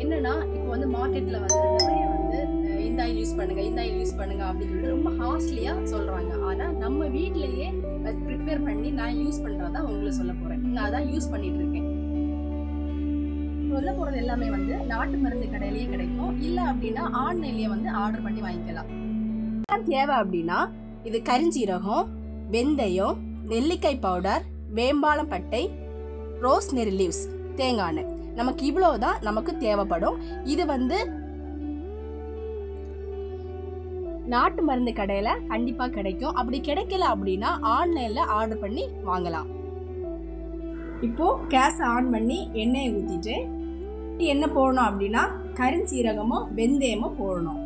என்னன்னா இப்போ வந்து மார்க்கெட்ல வந்து நிறைய வந்து இந்த ஆயில் யூஸ் பண்ணுங்க இந்த ஆயில் யூஸ் பண்ணுங்க அப்படின்னு சொல்லிட்டு ரொம்ப ஹாஸ்ட்லியா சொல்றாங்க. ஆனா நம்ம வீட்லயே ப்ரிப்பேர் பண்ணி நான் யூஸ் பண்றதா உங்களுக்கு சொல்ல போறேன். நான் அதான் யூஸ் பண்ணிட்டு இருக்கேன். சொல்ல போறது எல்லாமே வந்து நாட்டு மருந்து கடையிலேயே கிடைக்கும். இல்ல அப்படின்னா ஆன்லைன்லயே வந்து ஆர்டர் பண்ணி வாங்கிக்கலாம். தேவை அப்படின்னா இது கரிஞ்சீரகம், வெந்தயம், நெல்லிக்காய் பவுடர், வேம்பாலம் பட்டை, ரோஸ்மெரி லீவ்ஸ், தேங்காய் எண்ணெய். நமக்கு இவ்வளவுதான் நமக்கு தேவைப்படும். இது வந்து நாட்டு மருந்து கடையில கண்டிப்பா கிடைக்கும். அப்படி கிடைக்கல அப்படின்னா ஆன்லைன்ல ஆர்டர் பண்ணி வாங்கலாம். இப்போ கேஸ் ஆன் பண்ணி எண்ணெயை ஊத்திட்டு என்ன போடணும் அப்படின்னா கரிஞ்சீரகமும் வெந்தயமும் போடணும்.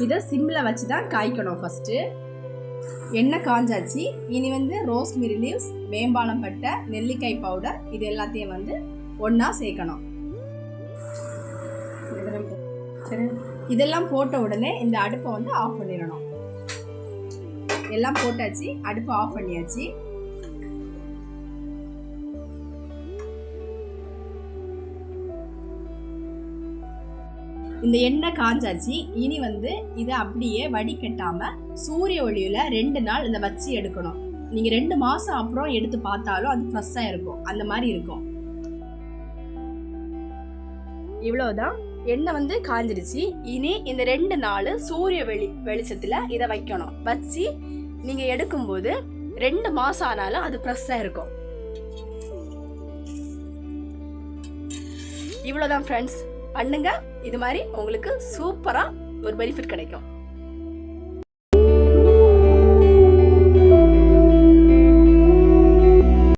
இதை சிம்ல வச்சுதான் காய்க்கணும். ஃபர்ஸ்ட் எண்ணெய் காஞ்சாச்சு. இனி வந்து ரோஸ்மெரி லீவ்ஸ், வேம்பாலம் பட்டை, நெல்லிக்காய் பவுடர் இது எல்லாத்தையும் வந்து ஒண்ணா சேர்க்கணும். இதெல்லாம் போட்ட உடனே இந்த அடுப்பை வந்து ஆஃப் பண்ணிடணும். எல்லாம் போட்டாச்சு, அடுப்பை ஆஃப் பண்ணியாச்சு. இந்த எண்ணெய் காஞ்சாச்சு. இனி வந்து இதை அப்படியே வடிகட்டாம சூரிய ஒளியில 2 நாள் இதை வச்சு எடுக்கணும். நீங்க 2 மாசம் அப்புறம் எடுத்து பார்த்தாலும் அது ஃப்ரெஷ்ஷா இருக்கும். அந்த மாதிரி இருக்கும். இவ்வளவுதான். எண்ணெய் வந்து காஞ்சிருச்சு. இனி இந்த 2 நாள் சூரிய வெளிச்சத்துல இதை வைக்கணும். வச்சு நீங்க எடுக்கும்போது 2 மாசம் ஆனாலும் அது ஃப்ரெஷ்ஷா இருக்கும். இவ்வளவுதான் ஃப்ரெண்ட்ஸ். பண்ணுங்க. இது மாதிரி உங்களுக்கு சூப்பரா ஒரு பெனிஃபிட் கிடைக்கும்.